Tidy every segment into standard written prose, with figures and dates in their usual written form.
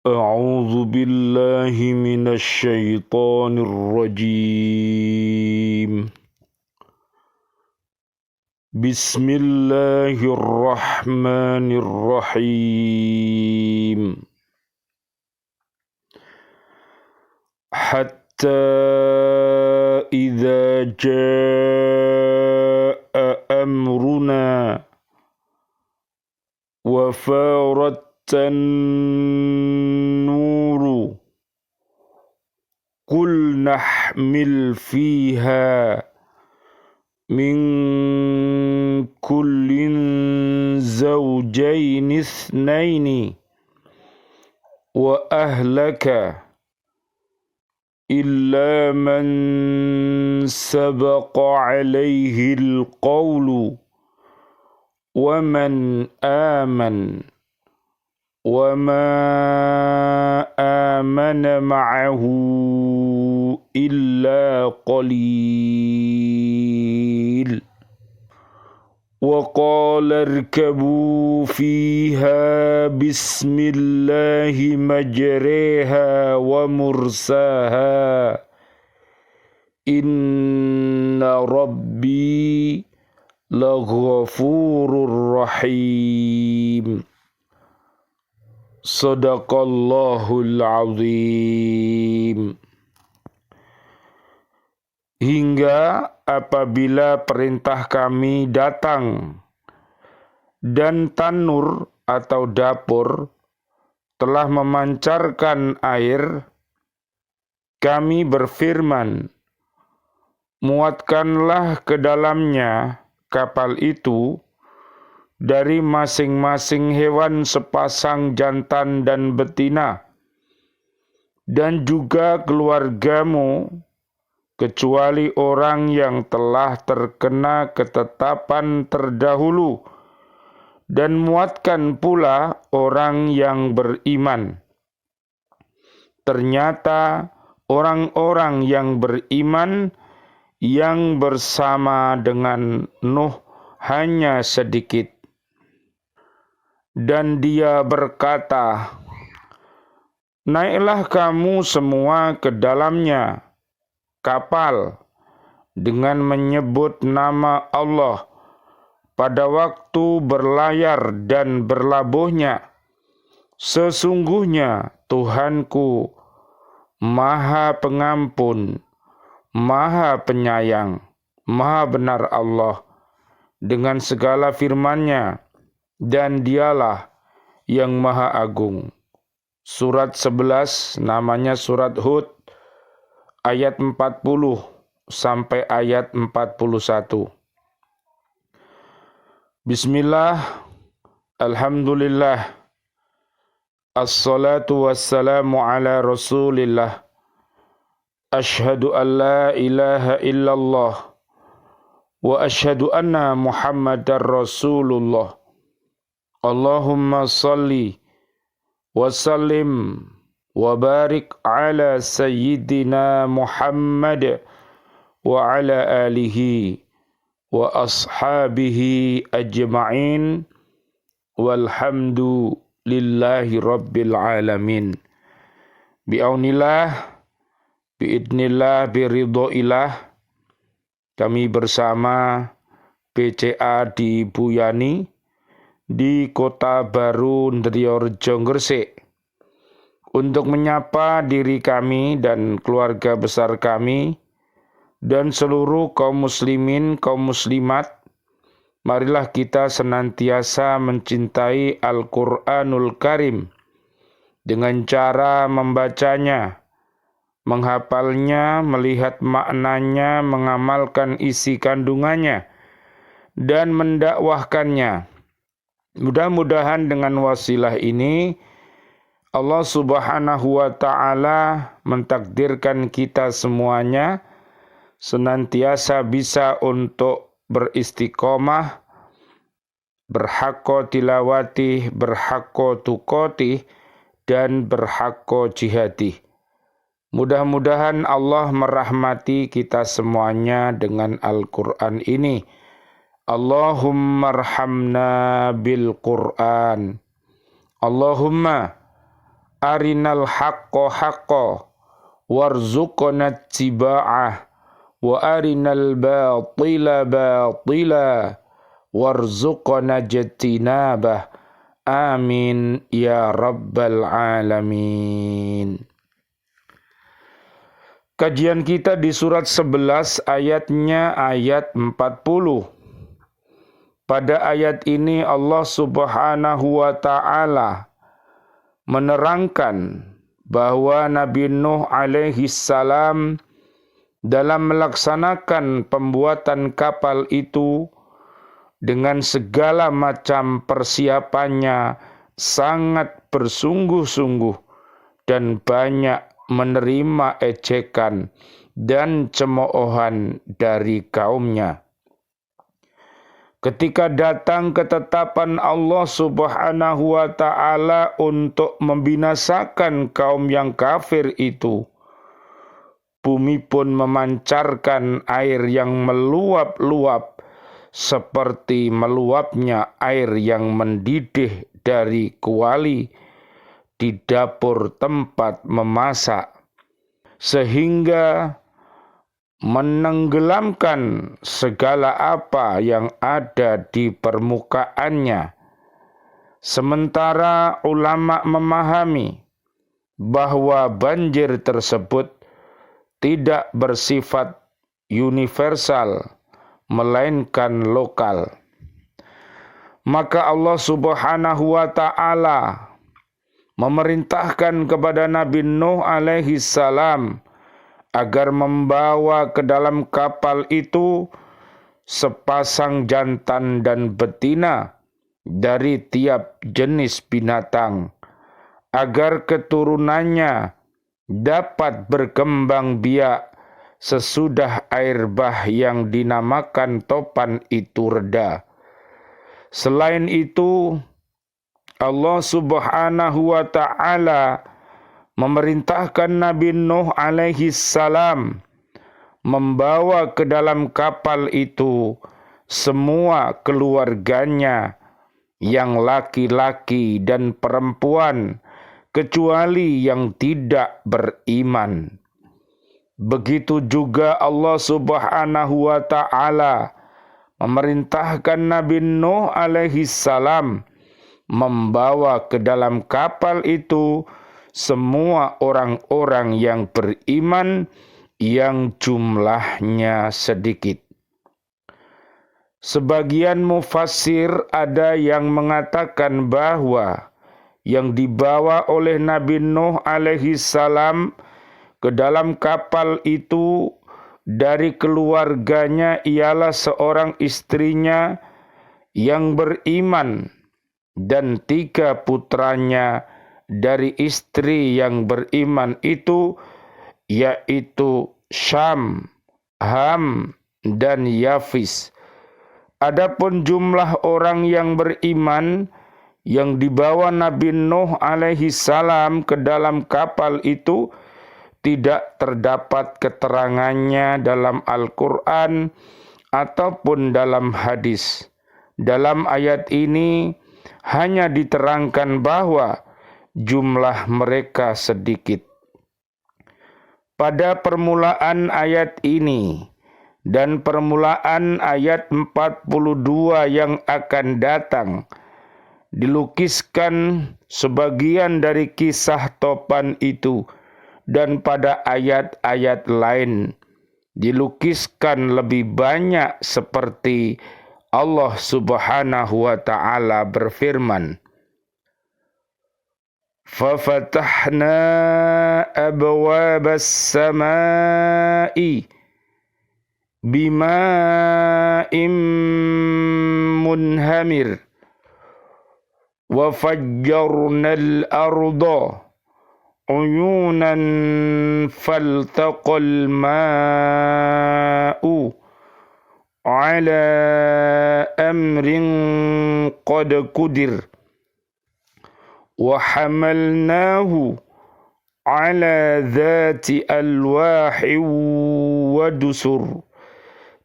أعوذ بالله من الشيطان الرجيم بسم الله الرحمن الرحيم حتى إذا جاء أمرنا وفارت النور قل نحمل فيها من كل زوجين اثنين وأهلك إلا من سبق عليه القول ومن آمن وما آمن معه إلا قليل وقال اركبوا فيها بسم الله مجريها ومرساها إن ربي لغفور رحيم Sadaqallahul azim. Hingga apabila perintah kami datang dan tanur atau dapur telah memancarkan air, kami berfirman, muatkanlah ke dalamnya kapal itu dari masing-masing hewan sepasang jantan dan betina, dan juga keluargamu, kecuali orang yang telah terkena ketetapan terdahulu, dan muatkan pula orang yang beriman. Ternyata orang-orang yang beriman yang bersama dengan Nuh hanya sedikit. Dan dia berkata, naiklah kamu semua ke dalamnya kapal dengan menyebut nama Allah pada waktu berlayar dan berlabuhnya. Sesungguhnya Tuhanku Maha Pengampun, Maha Penyayang, Maha Benar Allah dengan segala firman-Nya, dan dialah yang Maha Agung. Surat 11 namanya surat Hud, ayat 40 sampai ayat 41. Bismillah, alhamdulillah, assalatu wassalamu ala rasulillah, ashhadu an la ilaha illallah, wa ashhadu anna muhammadar rasulullah. Allahumma salli wa sallim wa barik ala sayyidina Muhammad wa ala alihi wa ashabihi ajma'in walhamdu lillahi rabbil alamin. Bi'aunillah, bi'idnillah, biridhoillah, kami bersama PCA di Buyani di Kota Baru Ndriyorejo Gresik untuk menyapa diri kami dan keluarga besar kami dan seluruh kaum muslimin, kaum muslimat. Marilah kita senantiasa mencintai Al-Qur'anul Karim dengan cara membacanya, menghafalnya, melihat maknanya, mengamalkan isi kandungannya, dan mendakwahkannya. Mudah-mudahan dengan wasilah ini Allah Subhanahu wa ta'ala mentakdirkan kita semuanya senantiasa bisa untuk beristiqomah, berhaqqa tilawati, berhaqqa tuqati, dan berhaqqa jihadi. Mudah-mudahan Allah merahmati kita semuanya dengan Al-Quran ini. Allahumma arhamna bil Qur'an. Allahumma arinal haqqo haqqo warzuqna ittiba'ah wa arinal batila batila warzuqna ijtinabah. Amin ya rabbal alamin. Kajian kita di surat 11 ayatnya ayat 40. Pada ayat ini Allah Subhanahu wa ta'ala menerangkan bahwa Nabi Nuh alaihi salam dalam melaksanakan pembuatan kapal itu dengan segala macam persiapannya sangat bersungguh-sungguh dan banyak menerima ejekan dan cemoohan dari kaumnya. Ketika datang ketetapan Allah Subhanahu wa ta'ala untuk membinasakan kaum yang kafir itu, bumi pun memancarkan air yang meluap-luap seperti meluapnya air yang mendidih dari kuali di dapur tempat memasak, sehingga menenggelamkan segala apa yang ada di permukaannya. Sementara ulama memahami bahwa banjir tersebut tidak bersifat universal, melainkan lokal. Maka Allah Subhanahu wa ta'ala memerintahkan kepada Nabi Nuh alaihi salam agar membawa ke dalam kapal itu sepasang jantan dan betina dari tiap jenis binatang, agar keturunannya dapat berkembang biak sesudah air bah yang dinamakan topan itu reda. Selain itu, Allah Subhanahu wa ta'ala memerintahkan Nabi Nuh alaihi salam membawa ke dalam kapal itu semua keluarganya yang laki-laki dan perempuan kecuali yang tidak beriman. Begitu juga Allah Subhanahu wa ta'ala memerintahkan Nabi Nuh alaihi salam membawa ke dalam kapal itu semua orang-orang yang beriman yang jumlahnya sedikit. Sebagian mufassir ada yang mengatakan bahwa yang dibawa oleh Nabi Nuh alaihi salam ke dalam kapal itu dari keluarganya ialah seorang istrinya yang beriman dan 3 putranya dari istri yang beriman itu, yaitu Syam, Ham, dan Yafis. Adapun jumlah orang yang beriman yang dibawa Nabi Nuh alaihi salam ke dalam kapal itu tidak terdapat keterangannya dalam Al-Quran ataupun dalam hadis. Dalam ayat ini hanya diterangkan bahwa jumlah mereka sedikit. Pada permulaan ayat ini dan permulaan ayat 42 yang akan datang, dilukiskan sebagian dari kisah topan itu, dan pada ayat-ayat lain dilukiskan lebih banyak seperti Allah Subhanahu wa ta'ala berfirman, فَفَتَحْنَا أَبْوَابَ السَّمَاءِ بِمَاءٍ مُنْهَمِرٍ وَفَجَّرْنَا الْأَرْضَ عُيُونًا فَالْتَقَى الْمَاءُ عَلَى أَمْرٍ قَدْ قُدِرَ وَحَمَلْنَاهُ عَلَى ذَاتِ أَلْوَاحٍ وَدُسُرٍ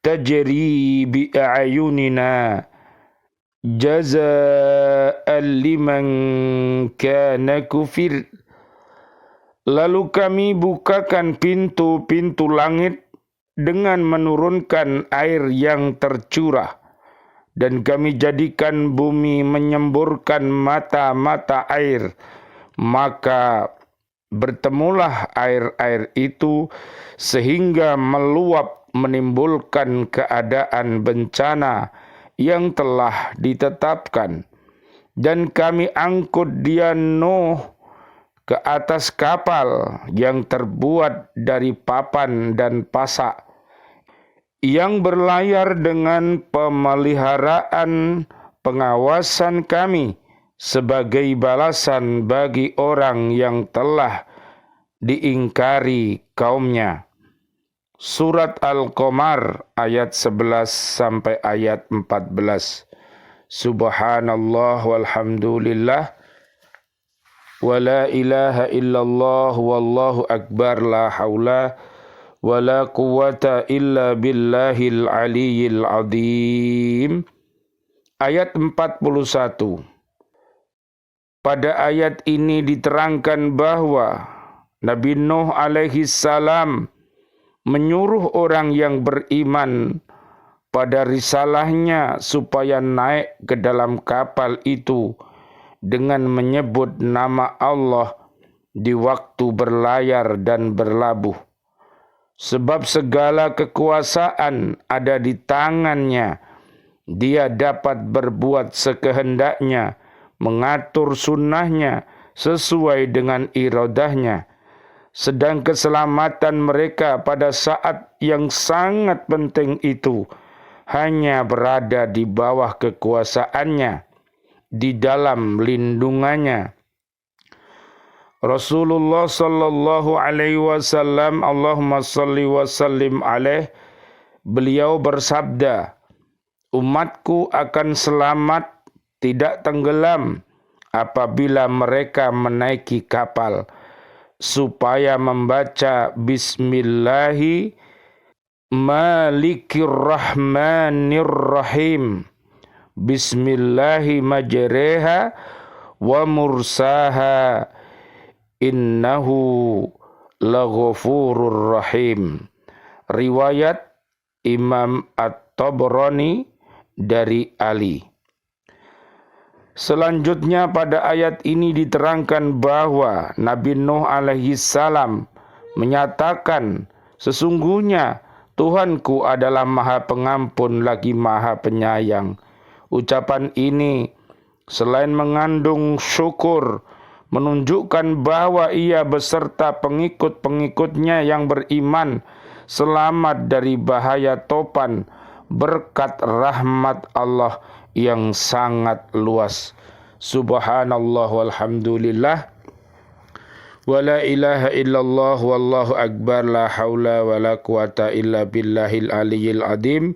تَجْرِي بِأَعْيُنِنَا جَزَاءً لِمَنْ كَانَ كُفِرَ Lalu kami bukakan pintu-pintu langit dengan menurunkan air yang tercurah. Dan kami jadikan bumi menyemburkan mata-mata air. Maka bertemulah air-air itu sehingga meluap menimbulkan keadaan bencana yang telah ditetapkan. Dan kami angkut dia Nuh ke atas kapal yang terbuat dari papan dan pasak, yang berlayar dengan pemeliharaan pengawasan kami sebagai balasan bagi orang yang telah diingkari kaumnya. Surat Al-Qamar ayat 11 sampai ayat 14. Subhanallah walhamdulillah wa la ilaha illallah wallahu akbar la haula wa la quwata illa billahil aliyyil azim. Ayat 41. Pada ayat ini diterangkan bahwa Nabi Nuh alaihi salam menyuruh orang yang beriman pada risalahnya supaya naik ke dalam kapal itu dengan menyebut nama Allah di waktu berlayar dan berlabuh. Sebab segala kekuasaan ada di tangannya. Dia dapat berbuat sekehendaknya, mengatur sunnahnya sesuai dengan iradahnya. Sedang keselamatan mereka pada saat yang sangat penting itu hanya berada di bawah kekuasaannya, di dalam lindungannya. Rasulullah sallallahu alaihi wasallam, Allahumma salli wa sallim alaih, beliau bersabda, umatku akan selamat, tidak tenggelam apabila mereka menaiki kapal, supaya membaca Bismillahi Malikir Rahmanir Rahim, Bismillahi majreha wa mursaha, innahu laghafurur rahim. Riwayat Imam At-Tabrani dari Ali. Selanjutnya pada ayat ini diterangkan bahwa Nabi Nuh alaihi salam menyatakan, sesungguhnya Tuhanku adalah Maha Pengampun lagi Maha Penyayang. Ucapan ini selain mengandung syukur, menunjukkan bahwa ia beserta pengikut-pengikutnya yang beriman selamat dari bahaya topan berkat rahmat Allah yang sangat luas. Subhanallah walhamdulillah wa la ilaha illallah wallahu akbar la haula wa la quwata illa billahil aliyyil azim.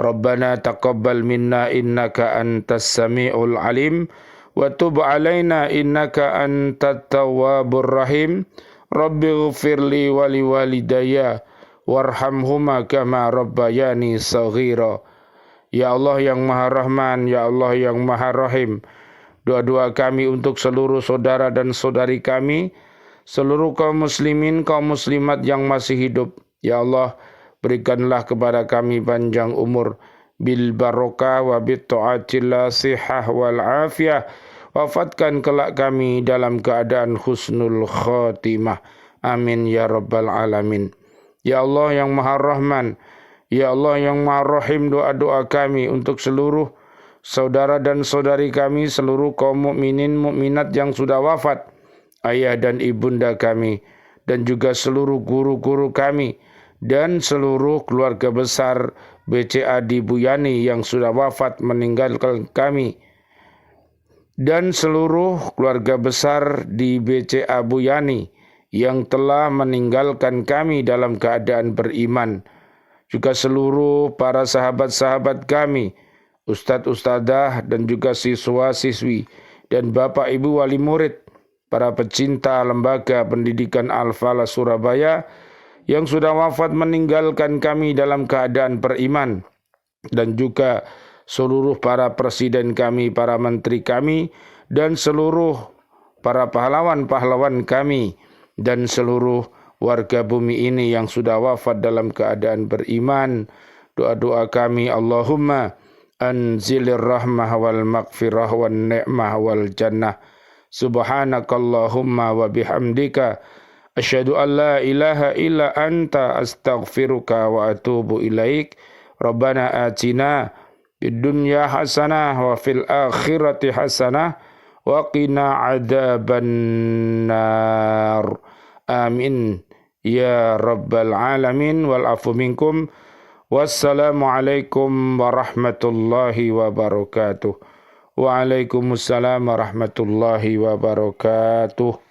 Rabbana taqabbal minna innaka antas samiul alim wa tub alaina innaka antat tawwabur rahim. Rabbighfirli wa liwalidayya warhamhuma kama rabbayani saghira. Ya Allah yang Maha Rahman, Ya Allah yang Maha Rahim, doa-doa kami untuk seluruh saudara dan saudari kami, seluruh kaum muslimin, kaum muslimat yang masih hidup. Ya Allah, berikanlah kepada kami panjang umur, bil barokah wa bit ta'atillah sihah wal afiyah. Wafatkan kelak kami dalam keadaan husnul khatimah. Amin ya rabbal alamin. Ya Allah yang Maha Rahman, Ya Allah yang Maha Rahim, doa-doa kami untuk seluruh saudara dan saudari kami, seluruh kaum mukminin mukminat yang sudah wafat, ayah dan ibunda kami, dan juga seluruh guru-guru kami, dan seluruh keluarga besar BCA di Buyani yang sudah wafat meninggalkan kami, dan seluruh keluarga besar di BCA Buyani yang telah meninggalkan kami dalam keadaan beriman. Juga seluruh para sahabat-sahabat kami, ustadz-ustadzah dan juga siswa-siswi dan bapak ibu wali murid, para pecinta lembaga pendidikan Al-Falah Surabaya yang sudah wafat meninggalkan kami dalam keadaan beriman, dan juga seluruh para presiden kami, para menteri kami, dan seluruh para pahlawan-pahlawan kami dan seluruh warga bumi ini yang sudah wafat dalam keadaan beriman. Doa-doa kami, Allahumma anzilir rahmah wal maghfirah wan ni'mah wal jannah. Subhanakallahumma wa bihamdika asyhadu an la ilaha illa anta astaghfiruka wa atubu ilaik. Rabbana atina fid dunya hasanah wa fil akhirati hasanah wa qina adzabannar. Amin ya rabbal alamin wal afu minkum. Wassalamualaikum warahmatullahi wabarakatuh. Waalaikumsalam warahmatullahi wabarakatuh.